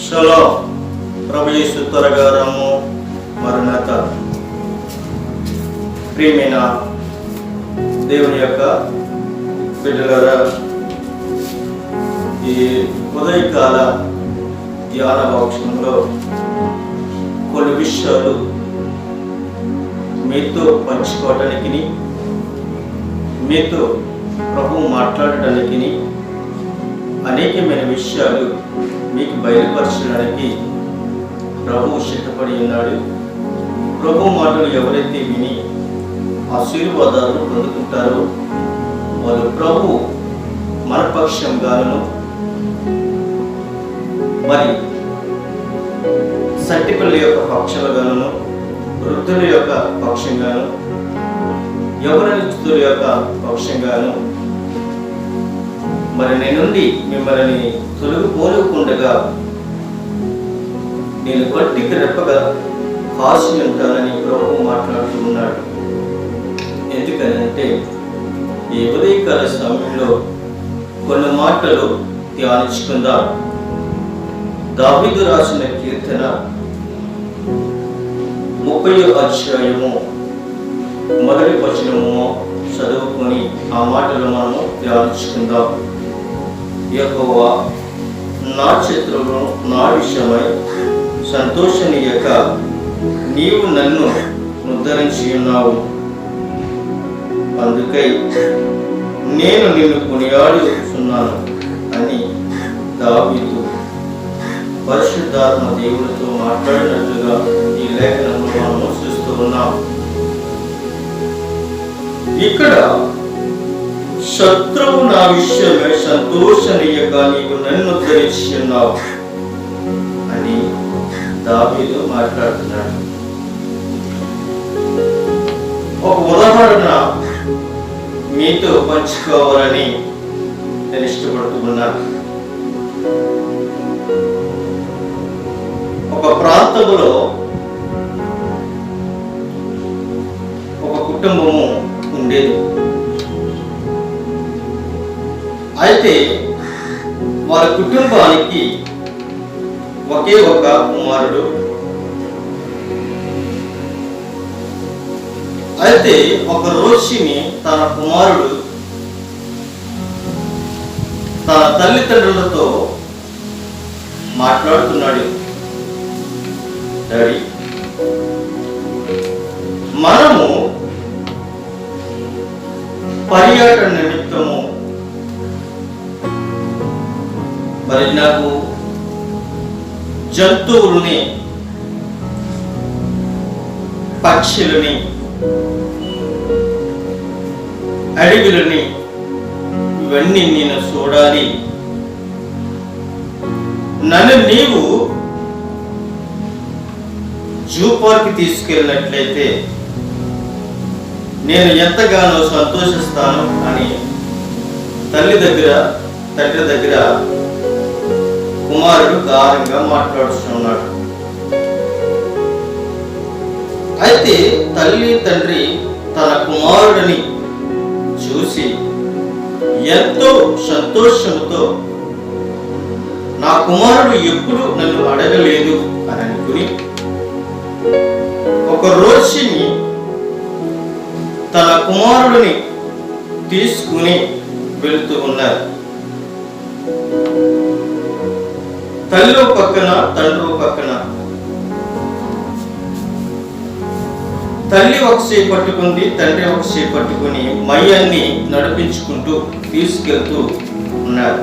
Shalom. ప్రభు యేసు త్వరగా రమ్ము. మరణాత. ప్రియమైన దేవుని యొక్క బిడ్డలారా, ఈ ఉదయకాల ధ్యాన వాక్యంలో కొన్ని విషయాలు మీతో పంచుకోవడానికి, మీతో ప్రభు మాట్లాడడానికి, అనేకమైన విషయాలు మీకు బయలుపరచడానికి ప్రభు సిద్ధపడి ఉన్నాడు. ప్రభు మాటలు ఎవరైతే విని ఆశీర్వాదాలు పొందుకుంటారో వాళ్ళు ప్రభు మన పక్షంగాను, మరి సట్టిపల్లి యొక్క పక్షంగాను, వృద్ధుల యొక్క పక్షంగాను, యవనస్తుల యొక్క పక్షంగాను, మరి నేను నుండి మిమ్మల్ని తొలగిపోలేకుండగా నేను గట్టికి రెప్పగా కాసి ఉంటానని ప్రభు మాట్లాడుతూ ఉన్నాడు. ఎందుకనంటే ఈ ఉదయకాల సమయంలో కొన్ని మాటలు ధ్యానించుకుందాం. దావీదు రాసిన కీర్తన 30వ అధ్యాయము మొదటి వచనము చదువుకొని ఆ మాటలు మనము ధ్యానించుకుందాం. యెహోవా నా శత్రువును నా విషయమై సంతోషనీయక నీవు నన్ను ఉద్ధరించి ఉన్నావు. అందుకై నేను నిన్ను కొనియాడుచున్నాను అని దావీదు పరిశుద్ధాత్మ దేవునితో మాట్లాడినట్లుగా ఈ లేఖనంలో మనము చూస్తూ ఉన్నాం. ఇక్కడ శత్రువు నా విషయమై సంతోషనీయగా నీవు నన్ను ఉద్ధరించి ఉన్నావు అని దావీదు మాట్లాడుతున్నాడు. ఒక ఉదాహరణ మీతో పంచుకోవాలని నేను ఇష్టపడుతున్నాను. ఒక ప్రాంతంలో ఒక కుటుంబము ఉండేది. అయితే వారి కుటుంబానికి ఒకే ఒక కుమారుడు. అయితే ఒక రోజుని తన కుమారుడు తన తల్లిదండ్రులతో మాట్లాడుతున్నాడు. డాడీ, మనము పర్యటన నిమిత్తము మరి నాకు జంతువులని, పక్షులని, అడవులని ఇవన్నీ నేను చూడాలి. నన్ను నీవు జూ పార్క్ తీసుకెళ్ళినట్లయితే నేను ఎంతగానో సంతోషిస్తాను అని తండ్రి దగ్గర కుమారుడు గారంగా మాట్లాడుతున్నాడు. అయితే తల్లి తండ్రి తన కుమారుడిని చూసి ఎంతో సంతోషంతో నా కుమారుడు ఎప్పుడు నన్ను అడగలేదు అని అనుకుని ఒక రోజుని తన కుమారుడిని తీసుకుని వెళుతూ ఉన్నారు. తల్లి పక్కన, తండ్రి పక్కన. తల్లి ఒక చేయి పట్టుకుంది, తండ్రి ఒక చేయి పట్టుకుని మయ్యాన్ని నడిపించుకుంటూ తీసుకెళ్తూ ఉన్నారు.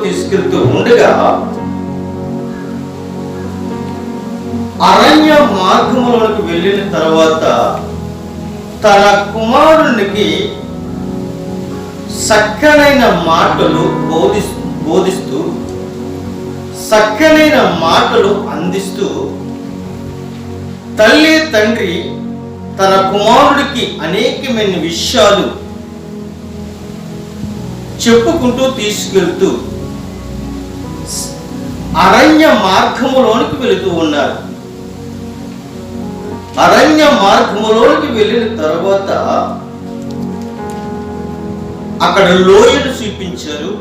తీసుకెళ్తూ ఉండగా అరణ్య మార్గంలోకి వెళ్ళిన తర్వాత తన కుమారునికి చక్కనైన మాటలు బోధిస్తూ చక్కనైన మాటలు అందిస్తూ తల్లి తండ్రి తన కుమారుడికి అనేకమైన విషయాలు చెప్పుకుంటూ తీసుకెళ్తూ అరణ్య మార్గములోనికి వెళుతూ ఉన్నారు. అరణ్య మార్గములోనికి వెళ్ళిన తర్వాత అక్కడ లోయలు చూపించారు.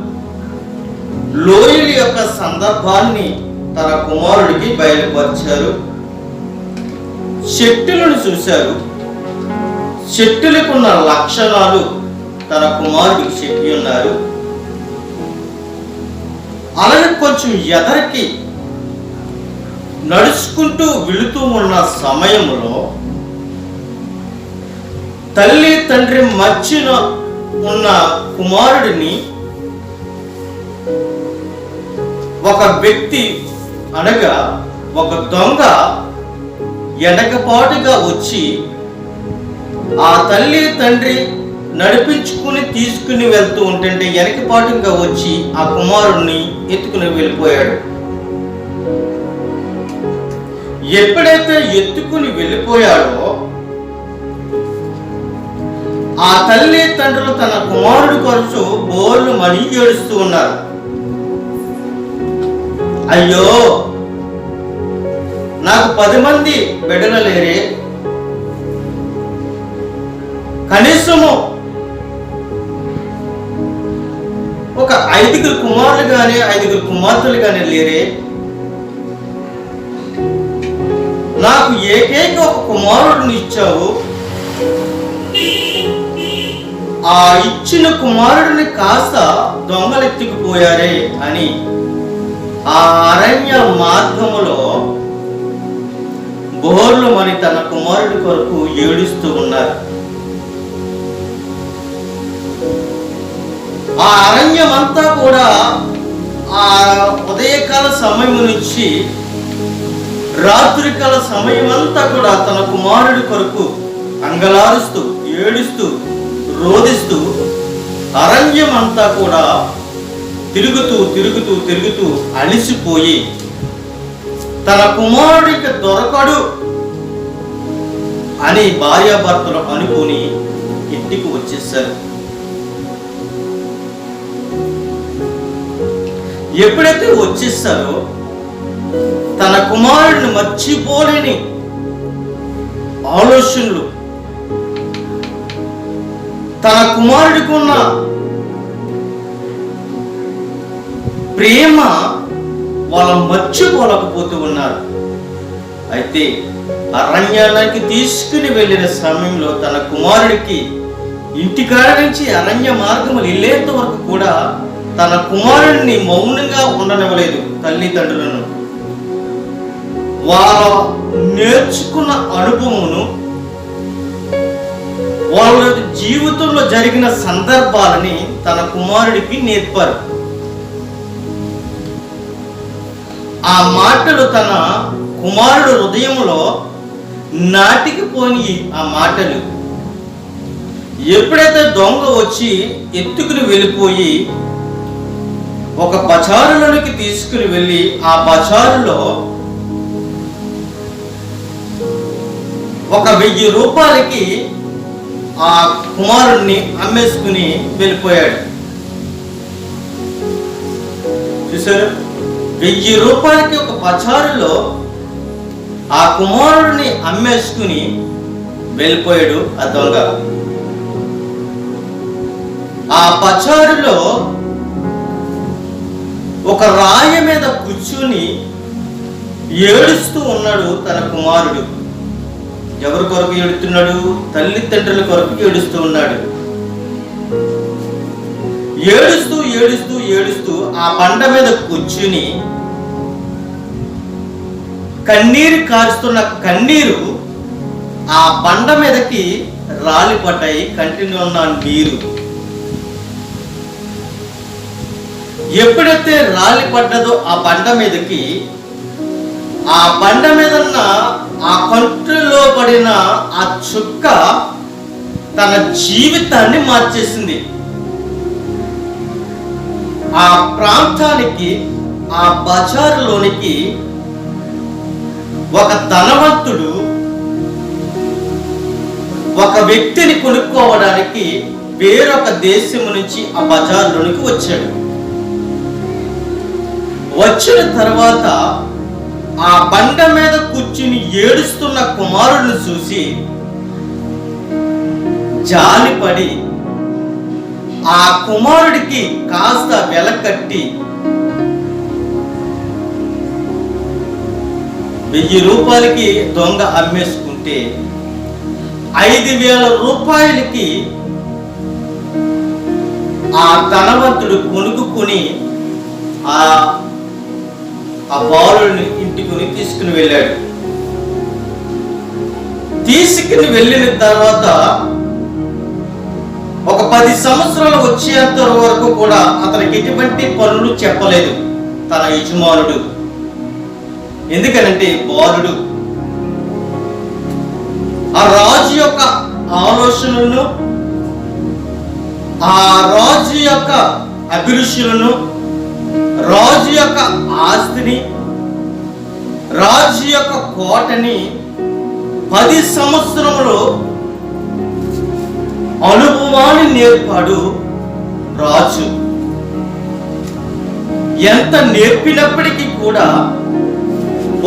లోయల యొక్క సందర్భాన్ని తన కుమారుడికి బయలుపరిచారు. చెట్టులను చూశారు. చెట్టులకున్న లక్షణాలు తన కుమారుడికి చెప్పి ఉన్నారు. అలాగే కొంచెం ఎదరికి నడుచుకుంటూ వెళుతూ ఉన్న సమయంలో తల్లి తండ్రి మధ్యన ఉన్న కుమారుడిని ఒక వ్యక్తి అనగా ఒక దొంగ వెనకపాటుగా వచ్చి ఆ తల్లి తండ్రి నడిపించుకుని తీసుకుని వెళ్తూ ఉంటుంటే వెనకపాటుగా వచ్చి ఆ కుమారుడిని ఎత్తుకుని వెళ్ళిపోయాడు. ఎప్పుడైతే ఎత్తుకుని వెళ్ళిపోయాడో ఆ తల్లి తండ్రులు తన కుమారుడి కొరకు బోర్లు మనీ ఏడుస్తూ ఉన్నారు. అయ్యో, నాకు 10 మంది బిడ్డలు లేరే, కనీసము ఒక 5 కుమారులు కానీ 5 కుమార్తెలు కానీ లేరే, నాకు ఏకైక ఒక కుమారుడిని ఇచ్చావు, ఆ ఇచ్చిన కుమారుడిని కాస్త దొంగలెత్తుకుపోయారే అని ఆ అరణ్య మార్గములో బోర్లు మరి తన కుమారుడి కొరకు ఏడుస్తూ ఉన్నారు. ఆ అరణ్యం అంతా కూడా ఆ ఉదయకాల సమయం నుంచి రాత్రికాల సమయం అంతా కూడా తన కుమారుడి కొరకు అంగలారుస్తూ ఏడుస్తూ రోదిస్తూ అరణ్యం అంతా కూడా తిరుగుతూ తిరుగుతూ తిరుగుతూ అలిసిపోయి తన కుమారుడికి దొరకడు అని భార్యాభర్తలు అనుకుని ఇంటికి వచ్చేసారు. ఎప్పుడైతే వచ్చేసారో తన కుమారుడిని మర్చిపోలేని ఆలోచనలు, తన కుమారుడికి ఉన్న ప్రేమ వాళ్ళ మర్చిపోలేకపోతూ ఉన్నారు. అయితే అరణ్యానికి తీసుకుని వెళ్ళిన సమయంలో తన కుమారుడికి ఇంటికాడ నుంచి అరణ్య మార్గములు వెళ్ళేంత వరకు కూడా తన కుమారుడిని మౌనంగా ఉండనివ్వలేదు తల్లిదండ్రులను. వాళ్ళ నేర్చుకున్న అనుభవమును, వాళ్ళ జీవితంలో జరిగిన సందర్భాలని తన కుమారుడికి నేర్పారు. ఆ మాటలు తన కుమారుడు హృదయంలో నాటికిపోయి ఆ మాటలు ఎప్పుడైతే దొంగ వచ్చి ఎత్తుకుని వెళ్ళిపోయి ఒక బజారులోనికి తీసుకుని వెళ్ళి ఆ బజారులో ఒక 1000 రూపాయలకి ఆ కుమారుడిని అమ్మేసుకుని వెళ్ళిపోయాడు. చూసారు, 1000 రూపాయలకి ఒక బజారులో ఆ కుమారుడిని అమ్మేసుకుని వెళ్ళిపోయాడు ఆ దొంగ. ఆ బజారులో ఒక రాయి మీద కూర్చుని ఏడుస్తూ ఉన్నాడు తన కుమారుడు. ఎవరి కొరకు ఏడుస్తున్నాడు? తల్లిదండ్రుల కొరకు ఏడుస్తూ ఉన్నాడు. ఏడుస్తూ ఏడుస్తూ ఏడుస్తూ ఆ బండ మీద కూర్చుని కన్నీరు కారుస్తున్న కన్నీరు ఆ బండ మీదకి రాలిపడ్డాయి. కంటిలో ఉన్న నీరు ఎప్పుడైతే రాలిపడ్డదో ఆ బండ మీదకి, ఆ బండ మీద ఉన్న ఆ కంటిలో పడిన ఆ చుక్క తన జీవితాన్ని మార్చేసింది. ఆ ప్రాంతానికి, ఆ బజారులోనికి ఒక ధనవంతుడు ఒక వ్యక్తిని కొనుక్కోవడానికి వేరొక దేశం నుంచి ఆ బజారులోనికి వచ్చాడు. వచ్చిన తర్వాత ఆ బండ మీద కూర్చుని ఏడుస్తున్న కుమారుడిని చూసి జాలిపడి ఆ కుమారుడికి కాస్త వెల కట్టి 1000 రూపాయలకి దొంగ అమ్మేసుకుంటే 5000 రూపాయలకి ఆ ధనవంతుడు కొనుక్కుని ఆ బాలుడిని ఇంటికి తీసుకుని వెళ్ళాడు. తీసుకుని వెళ్ళిన తర్వాత ఒక 10 సంవత్సరాలు వచ్చేంత వరకు కూడా అతనికి ఎటువంటి పనులు చెప్పలేదు తన యజమానుడు. ఎందుకనంటే బాలుడు ఆ రాజు యొక్క ఆలోచనలను, ఆ రాజు యొక్క అభిరుచులను, రాజు యొక్క ఆస్తిని, రాజు యొక్క కోటని 10 సంవత్సరములు అనుభవాన్ని నేర్పాడు రాజు. ఎంత నేర్పినప్పటికీ కూడా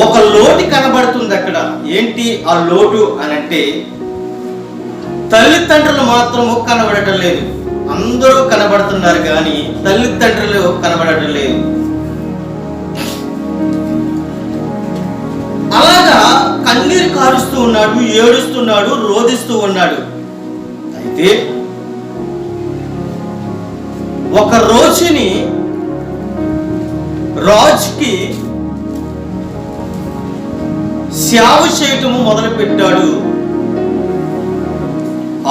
ఒక లోటు కనబడుతుంది అక్కడ. ఏంటి ఆ లోటు అనంటే తల్లిదండ్రులు మాత్రము కనబడటం లేదు. అందరూ కనబడుతున్నారు కానీ తల్లిదండ్రులు కనబడటం లేదు. అలాగా కన్నీరు కారుస్తూ ఉన్నాడు, ఏడుస్తున్నాడు, రోదిస్తూ ఉన్నాడు. అయితే ఒక రోజుని రాజుకి సేవ చేయటము మొదలు పెట్టాడు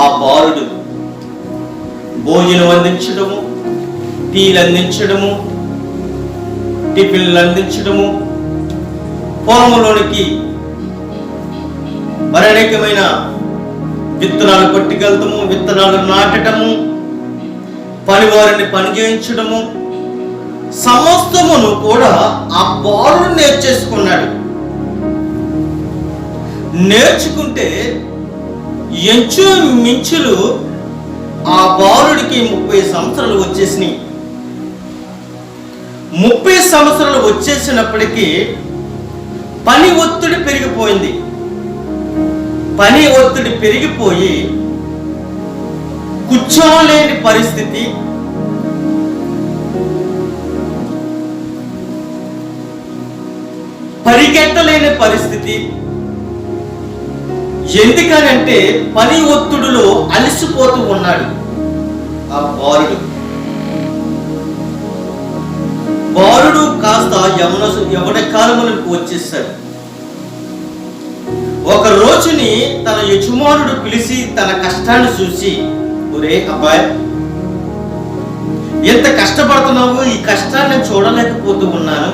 ఆ బాలుడు. భోజనం అందించడము, టీలు అందించడము, టిఫిన్లు అందించడము, పొలంలోనికి అనేకమైన విత్తనాలు పట్టుకెళ్తాము, విత్తనాలు నాటటము, పనివారిని పని చేయించడము, సమస్తమును కూడా ఆ బాలుడు నేర్చేసుకున్నాడు. నేర్చుకుంటే ఎంచు మించులు ఆ బాలుడికి 30 సంవత్సరాలు వచ్చేసినాయి. 30 సంవత్సరాలు వచ్చేసినప్పటికీ పని ఒత్తిడి పెరిగిపోయింది. పని ఒత్తిడి పెరిగిపోయి కూర్చోలేని పరిస్థితి, పరిగెట్టలేని పరిస్థితి. ఎందుకనంటే పని ఒత్తిడిలో అలసిపోతూ ఉన్నాడు ఆ బాలుడు. బాలుడు కాస్త యవన కాలములకు వచ్చేసాడు. ఒక రోజుని తన యజమానుడు పిలిచి తన కష్టాన్ని చూసి, ఒరే అబ్బాయి, ఎంత కష్టపడుతున్నావు, ఈ కష్టాన్ని చూడలేకపోతూ ఉన్నాను.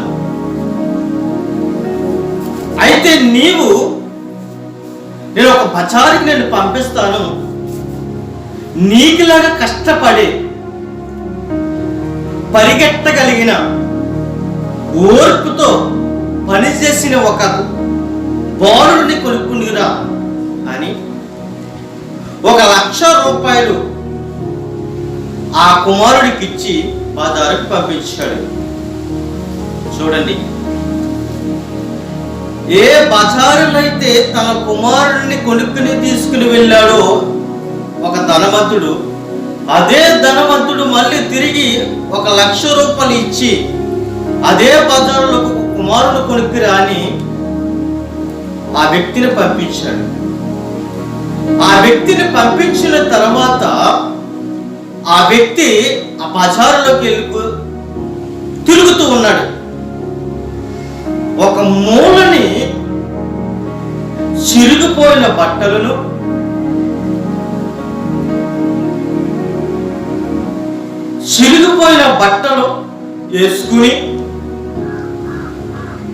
అయితే నేను ఒక బజారుకి నేను పంపిస్తాను. నీకులాగా కష్టపడి పరిగెట్టగలిగిన, ఓర్పుతో పనిచేసిన ఒక బాలుడిని కొనుక్కునిరా అని 1,00,000 రూపాయలు ఆ కుమారుడికి ఇచ్చి బజారుకి పంపించాడు. చూడండి, ఏ బజారులో అయితే తన కుమారుడిని కొనుక్కుని తీసుకుని వెళ్ళాడో ఒక ధనవంతుడు, అదే ధనవంతుడు మళ్ళీ తిరిగి 1,00,000 రూపాయలు ఇచ్చి అదే బజారులో ఒక కుమారుడు కొనుక్కురా అని ఆ వ్యక్తిని పంపించాడు. ఆ వ్యక్తిని పంపించిన తర్వాత ఆ వ్యక్తి ఆ బజారులోకి వెళ్ళి తిరుగుతూ ఉన్నాడు. ఒక మూలని చిరిగిపోయిన బట్టలను, చిరిగిపోయిన బట్టలు వేసుకుని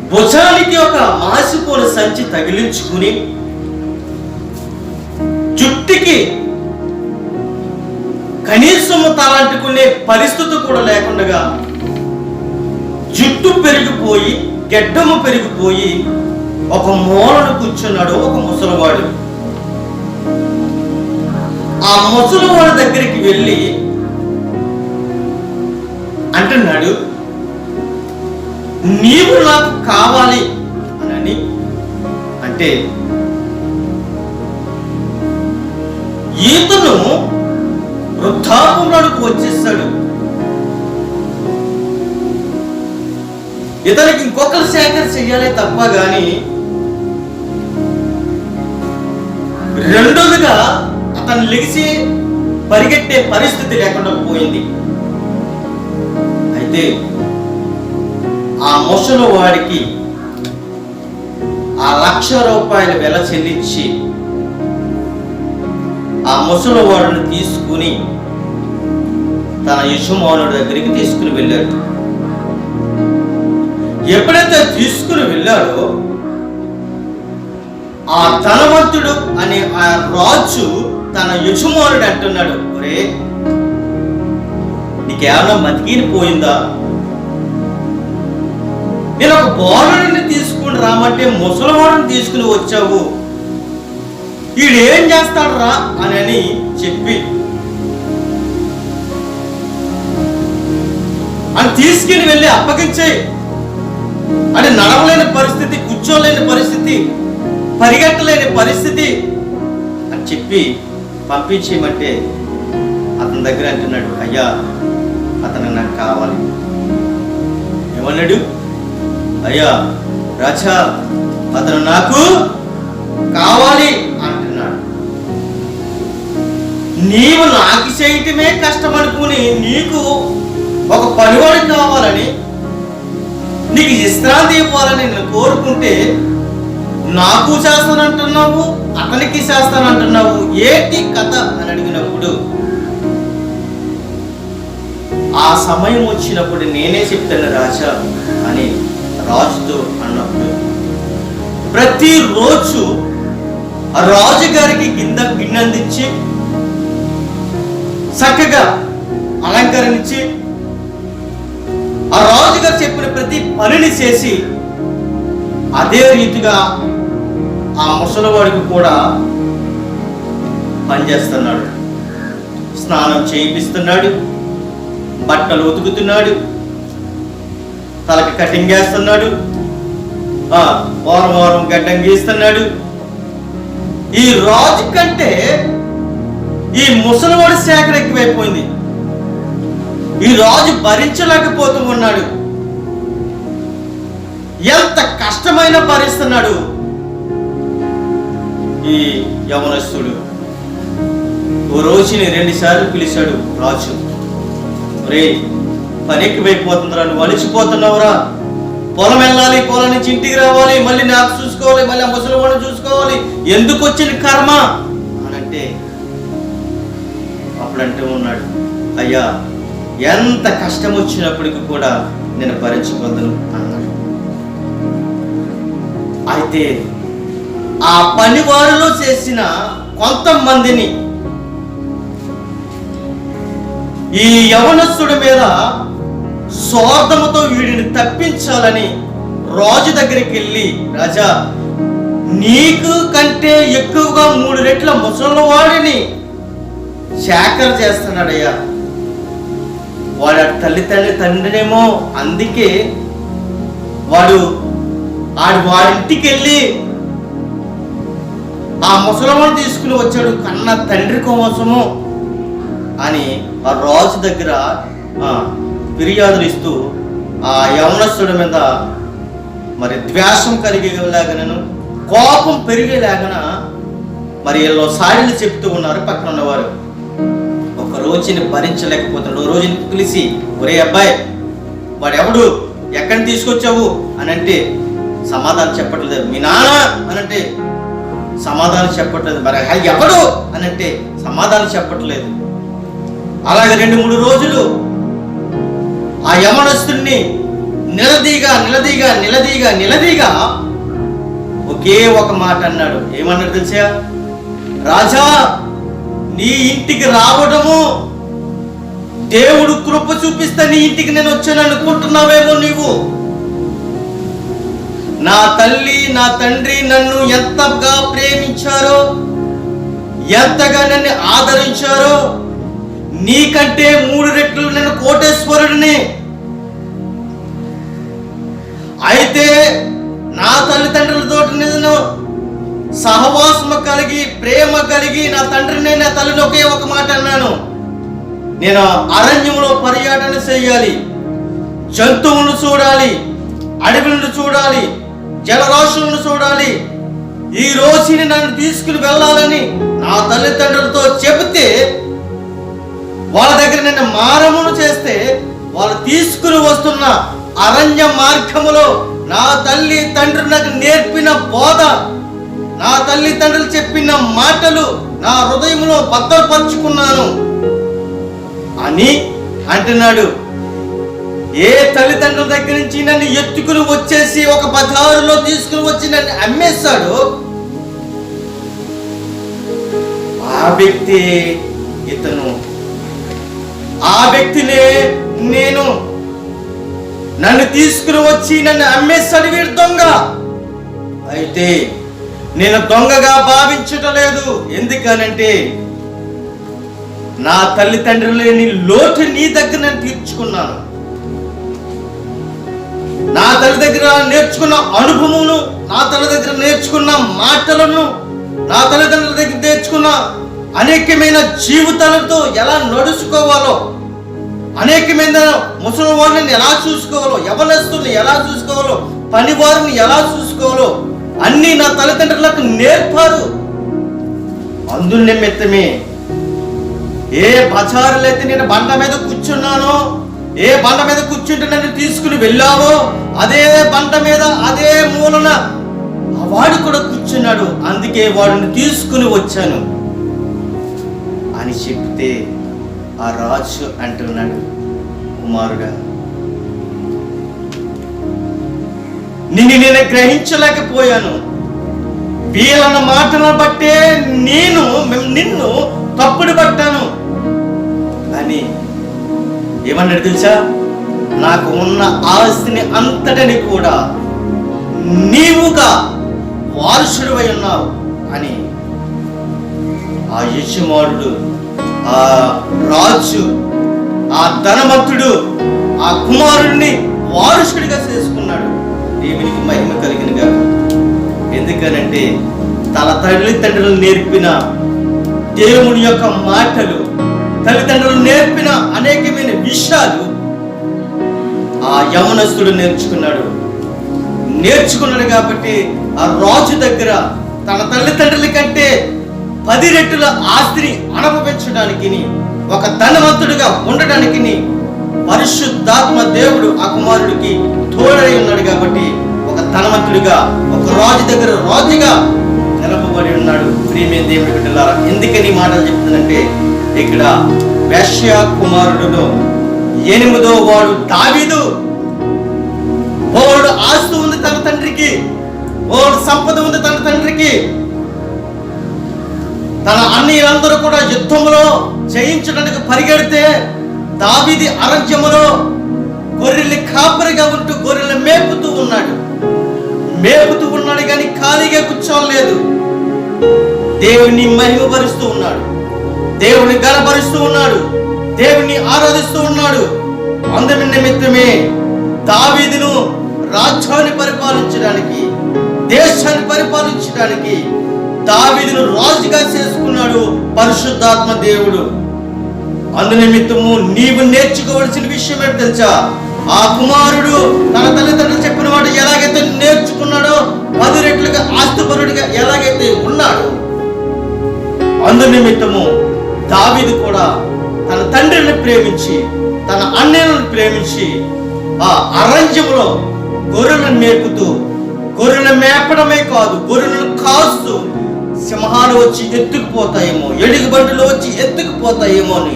భుజానికి ఒక మాసిపోయిన సంచి తగిలించుకుని, జుట్టుకి కనీసం తలంటుకునే పరిస్థితి కూడా లేకుండా జుట్టు పెరిగిపోయి, గెడ్డము పెరిగిపోయి ఒక మూలను కూర్చున్నాడు ఒక ముసలివాడు. ఆ ముసలివాడి దగ్గరికి వెళ్ళి అంటున్నాడు, నీవు నాకు కావాలి అని అంటే, ఈతను వృద్ధాపంలోకి వచ్చేస్తాడు. ఇతనికి ఇంకొకరు సేకరణ చెయ్యాలి తప్ప గాని రెండోదిగా అతను లెగిసి పరిగెట్టే పరిస్థితి లేకుండా పోయింది. అయితే ఆ ముసలి వాడికి ఆ ₹1,00,000 వెల చెల్లించి ఆ ముసలి వాడిని తీసుకుని తన యజమానుడి దగ్గరికి తీసుకుని వెళ్ళాడు. ఎప్పుడైతే తీసుకుని వెళ్ళాడో ఆ ధనవంతుడు అనే ఆ రాజు తన యజమానుడు అంటున్నాడు, ఒరే నీకేమన్నా మతికిని పోయిందా? నేను ఒక బాలుడిని తీసుకుని రామంటే ముసలివాడిని తీసుకుని వచ్చావు, వీడేం చేస్తాడు రా అని చెప్పి అని తీసుకుని వెళ్ళి అప్పగించేయి. అని నడవలేని పరిస్థితి, కూర్చోలేని పరిస్థితి, పరిగెట్టలేని పరిస్థితి అని చెప్పి పంపించేయమంటే అతని దగ్గర అంటున్నాడు, అయ్యా అతను నాకు కావాలి. ఏమన్నాడు? అయ్యా రాజా అతను నాకు కావాలి అంటున్నాడు. నీవు నాకు చేయటమే కష్టం అనుకుని నీకు ఒక పనివాడు కావాలని, నీకు విశ్రాంతి ఇవ్వాలని నేను కోరుకుంటే నాకు చేస్తానంటున్నావు, అతనికి చేస్తానంటున్నావు, ఏంటి కథ అని అడిగినప్పుడు ఆ సమయం వచ్చినప్పుడు నేనే చెప్తాను రాజా అని రాజుతో అన్నప్పుడు ప్రతిరోజు ఆ రాజుగారికి గిన్నెందించి చక్కగా అలంకరించి ఆ రాజుగారు చెప్పిన ప్రతి పనిని చేసి అదే రీతిగా ఆ ముసలివాడికి కూడా పనిచేస్తున్నాడు. స్నానం చేయిస్తున్నాడు, బట్టలు ఉతుకుతున్నాడు, తలకి కటింగ్ చేస్తున్నాడు, వారం గడ్డం గీస్తున్నాడు. ఈ రాజు కంటే ఈ ముసలివాడి సేకరణ ఎక్కువైపోయింది. ఈ రాజు భరించలేకపోతూ ఉన్నాడు. ఎంత కష్టమైన భరిస్తున్నాడు ఈ యవనస్తుడు. ఓ రోజుని 2 సార్లు పిలిచాడు రాజు. రే పని ఎక్కువైపోతుందిరా, నువ్వు అలిచిపోతున్నావురా, పొలం వెళ్ళాలి, పొలం నుంచి ఇంటికి రావాలి, మళ్ళీ నాకు చూసుకోవాలి, మళ్ళీ ఆ ముసలివాడిని చూసుకోవాలి, ఎందుకు వచ్చిన కర్మ అని అంటే అప్పుడంటూ ఉన్నాడు, అయ్యా ఎంత కష్టం వచ్చినప్పటికీ కూడా నేను భరించగలను అన్నాడు. అయితే ఆ పనివారిలో చేసిన కొంతమందిని ఈ యవనస్తుడి మీద స్వార్థముతో వీడిని తప్పించాలని రాజు దగ్గరికి వెళ్ళి, రాజా నీకు కంటే ఎక్కువగా 3 రెట్ల ముసలివాడిని సేకరణ చేస్తున్నాడయ్యా, వాడు తండ్రినేమో, అందుకే వాడు వాడింటికి వెళ్ళి ఆ ముసలివాడిని తీసుకుని వచ్చాడు కన్న తండ్రి కోసము అని ఆ రాజు దగ్గర ఫిర్యాదులు ఇస్తూ ఆ యవనస్తుడి మీద మరి ద్వేషం కలిగేలాగనను, కోపం పెరిగేలాగన మరి వీళ్ళు సారీలు చెప్తూ ఉన్నారు పక్కన ఉన్నవారు. ఒక రోజుని భరించలేకపోతున్నాడు. ఓ రోజుని పిలిచి, ఒరే అబ్బాయి వాడు ఎవడు, ఎక్కడిని తీసుకొచ్చావు అని అంటే సమాధానం చెప్పట్లేదు. మీ నాన్న అని అంటే సమాధానం చెప్పట్లేదు. మరి ఎవడు అని అంటే సమాధానం చెప్పట్లేదు. అలాగే 2-3 రోజులు ఆ యవనస్తుడిని నిలదీగా ఒకే ఒక మాట అన్నాడు. ఏమన్నాడు తెలుసా? రాజా నీ ఇంటికి రావడము దేవుడు కృప చూపిస్తే నీ ఇంటికి నేను వచ్చాను అనుకుంటున్నావేమో నీవు. నా తల్లి నా తండ్రి నన్ను ఎంతగా ప్రేమించారో, ఎంతగా నన్ను ఆదరించారో, నీకంటే 3 రెట్లు నేను కోటేశ్వరుడిని. అయితే నా తల్లిదండ్రులతో నేను సహవాసము కలిగి, ప్రేమ కలిగి, నా తండ్రిని నా తల్లిని ఒకే ఒక మాట అన్నాను, నేను అరణ్యంలో పర్యటన చేయాలి, జంతువులను చూడాలి, అడవులను చూడాలి, జలరాశులను చూడాలి. ఈ రోజుని నన్ను తీసుకుని వెళ్ళాలని నా తల్లిదండ్రులతో చెబితే, వాళ్ళ దగ్గర నన్ను మారమును చేస్తే, వాళ్ళు తీసుకుని వస్తున్న అరణ్య మార్గములో నా తల్లి తండ్రులు నాకు నేర్పిన బోధ, నా తల్లి తండ్రులు చెప్పిన మాటలు నా హృదయంలో భద్రపరుచుకున్నాను అని అంటున్నాడు. ఏ తల్లిదండ్రుల దగ్గర నుంచి నన్ను ఎత్తుకుని వచ్చేసి ఒక బజారులో తీసుకుని వచ్చి నన్ను అమ్మేశాడు, ఆ వ్యక్తి ఇతను. ఆ వ్యక్తినే నేను. నన్ను తీసుకుని వచ్చి నన్ను అమ్మేశాడు వీడు దొంగ. అయితే నేను దొంగగా భావించటలేదు. ఎందుకనంటే నా తల్లిదండ్రులు లేని లోటు నీ దగ్గర నేను తీర్చుకున్నాను. నా తల్లి దగ్గర నేర్చుకున్న అనుభవమును, నా తల్లి దగ్గర నేర్చుకున్న మాటలను, నా తల్లిదండ్రుల దగ్గర నేర్చుకున్న అనేకమైన జీవితాలతో ఎలా నడుచుకోవాలో, అనేకమైన ముసలి వారిని ఎలా చూసుకోవాలో, యవనస్తుల్ని ఎలా చూసుకోవాలో, పని వారిని ఎలా చూసుకోవాలో అన్నీ నా తల్లిదండ్రులకు నేర్పారు. అందు నిమిత్తమే ఏ బజారులో అయితే నేను బండ మీద కూర్చున్నానో, ఏ బండ మీద కూర్చుంటే నన్ను తీసుకుని వెళ్ళావో, అదే బండ మీద అదే మూలన వాడు కూడా కూర్చున్నాడు, అందుకే వాడిని తీసుకుని వచ్చాను అని చెప్తే ఆ రాజు అంటున్నాడు, కుమారుడా, నేను గ్రహించలేకపోయాను. వీళ్ళన్న మాటలను బట్టే నేను నిన్ను తప్పుడు పట్టాను అని ఏమన్నాడు తెలుసా? నాకు ఉన్న ఆస్తిని అంతటిని కూడా నీవుగా వారసుడివై ఉన్నావు అని ఆ యజమానుడు, ఆ రాజు, ఆ ధనవంతుడు ఆ కుమారుడిని వారసుడిగా చేసుకున్నాడు. దేవునికి మహిమ కలిగినగా. ఎందుకనంటే తన తల్లిదండ్రులు నేర్పిన దేవుని యొక్క మాటలు, తల్లిదండ్రులు నేర్పిన అనేకమైన విషయాలు ఆ యవనస్తుడు నేర్చుకున్నాడు కాబట్టి ఆ రాజు దగ్గర తన తల్లిదండ్రుల కంటే 10 రెట్టుల ఆస్తిని అనుభవించడానికి, ఒక ధనవంతుడిగా ఉండడానికి పరిశుద్ధాత్మ దేవుడు ఆ కుమారుడికి తోడై ఉన్నాడు. కాబట్టి ఒక ధనవంతుడిగా, ఒక రాజు దగ్గర రాజుగా నిలపబడి ఉన్నాడు. ప్రియమైన దేవుడి బిడ్డలారా, ఎందుకని మాటలు చెప్తుందంటే, ఇక్కడ వేశ్య కుమారుడులో 8వ వాడు దావీదు. వాడు ఆస్తి ఉంది తన తండ్రికి, వాడు సంపద ఉంది తన తండ్రికి. తన అన్నయ్యలందరూ కూడా యుద్ధంలో జయించడానికి పరిగెడితే దావీదు అరణ్యములో గొర్రెల్ని కాపరిగా ఉంటూ గొర్రెలు మేపుతూ ఉన్నాడు కానీ ఖాళీగా కూర్చోలేదు. దేవుని మహిమపరుస్తూ ఉన్నాడు, దేవుని గణపరుస్తూ ఉన్నాడు, దేవుని ఆరాధిస్తూ ఉన్నాడు. అందరి నిమిత్తమే దావీదును రాజ్యాన్ని పరిపాలించడానికి, దేశాన్ని పరిపాలించడానికి దావీదును రాజుగా చేసుకున్నాడు పరిశుద్ధాత్మ దేవుడు. అందు నిమిత్తము నీవు నేర్చుకోవలసిన విషయం ఏంటి తెలుసా? ఆ కుమారుడు తన తల్లిదండ్రులు చెప్పిన వాడు ఎలాగైతే నేర్చుకున్నాడో, 10 రెట్లుగా ఆస్తిపరుడిగా ఎలాగైతే ఉన్నాడు, అందు నిమిత్తము దావీదు కూడా తన తండ్రిని ప్రేమించి, తన అన్నయ్యలను ప్రేమించి ఆ అరణ్యములో గొర్రెలను మేపుతూ, గొర్రెలను మేపడమే కాదు, గొర్రెలను కాస్తూ, సింహాలు వచ్చి ఎత్తుకుపోతాయేమో, ఎలుగుబంటులు వచ్చి ఎత్తుకుపోతాయేమో అని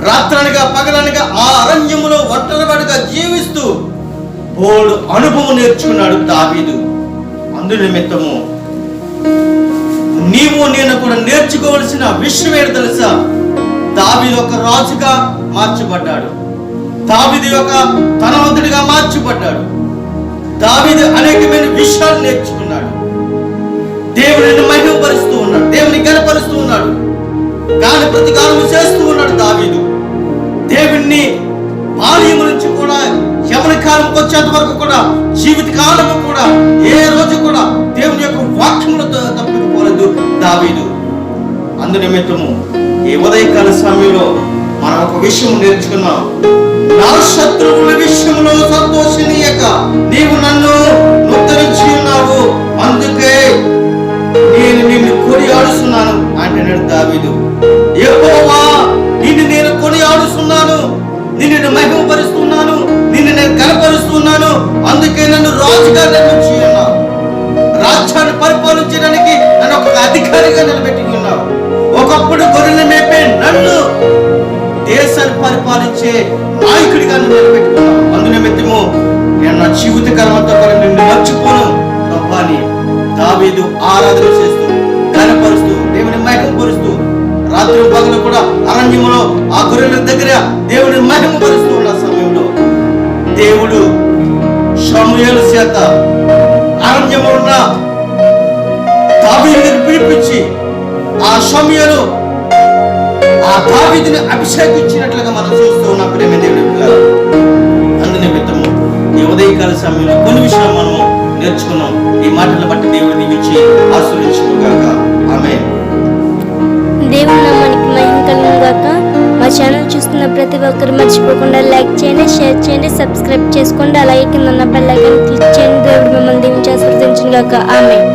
రాత్రనగా పగలనగా ఆ అరణ్యములో ఒంటరివాడిగా జీవిస్తూ బోడు అనుభవం నేర్చుకున్నాడు దావీదు. అందు నిమిత్తము నీవు నేను కూడా నేర్చుకోవలసిన విషయం ఏంటి తెలుసా? దావీదు ఒక రాజుగా మార్చబడ్డాడు, దావీదు ఒక ధనవంతుడిగా మార్చబడ్డాడు, దావీదు అనేకమైన విషయాలు నేర్చుకున్నాడు, దేవుని మహిమపరుస్తూ ఉన్నాడు, దేవుని గణపరుస్తూ ఉన్నాడు, గాలి ప్రతికారము చేస్తూ ఉన్నాడు దావీదు. దేవుణ్ణి బాల్యము నుంచి కూడా యవన కాలంకి వచ్చేంత వరకు కూడా, జీవిత కాలము కూడా ఏ రోజు కూడా దేవుని యొక్క వాక్యములతో తప్పిపోలేదు దావీదు. అందు నిమిత్తము ఈ ఉదయకాల సమయంలో మనం ఒక విషయం నేర్చుకున్నాం. నా శత్రువుల విషయంలో సంతోషనీయక నీవు నన్ను ఉద్ధరించి ఉన్నావు, అందుకే నేను నిన్ను కొనియాడుస్తున్నాను అంటున్నాడు దావీదు. యెహోవా, నిన్ను నేను కొనియాడుస్తున్నాను, నిన్ను మహిమపరుస్తున్నాను, నిన్ను నేను కనపరుస్తున్నాను, అందుకే నన్ను రాజుగా నిర్మించి ఉన్నావు. రాజ్యాన్ని పరిపాలించడానికి నన్ను ఒక అధికారిగా నిలబెట్టి ఉన్నావు. ఒకప్పుడు గొర్రెలు మేపే నన్ను దేశాన్ని పరిపాలించే నాయకుడిగా నిలబెట్టుకున్నావు. అందునిమిత్తము నేను నా జీవిత కాలమంతా కూడా నిన్ను మర్చిపోను ప్రభా అని దావీదు ఆరాధన చేస్తూ కనపరుస్తూ దేవుని మహిమపరుస్తూ రాత్రి పగలు కూడా అరణ్యంలో ఆ గొర్రెల దగ్గర దేవుని మహిమపరుస్తూ ఉన్న సమయంలో దేవుడు సమూయేలు చేత అరణ్యంలో ఉన్న దావీదుని పిలిపించి ఆ సమూయేలు ఆ దావీదుని అభిషేకించినట్లుగా మనం చూస్తూ ఉన్నాం. ప్రేమ దేవుని పిల్లలు, అందునిమిత్తము ఈ ఉదయకాల సమయంలో కొన్ని విషయాలు మనం నేర్చుకున్నాం. ఈ మాటలను బట్టి దేవుడు దీవించి ఆశీర్వదించుగాక. ఆమేన్. దేవుని నామానికి మహిమ కలుగును గాక. మా ఛానల్ చూస్తున్న ప్రతి ఒక్కరు మర్చిపోకుండా లైక్ చేయండి, షేర్ చేయండి, సబ్స్క్రైబ్ చేసుకోండి. అలాగే కింద ఉన్న బెల్ ఐకాన్ క్లిక్ చేయండి. దేవుడు మిమ్మల్ని దీవించి ఆశీర్వదించును గాక. ఆమేన్.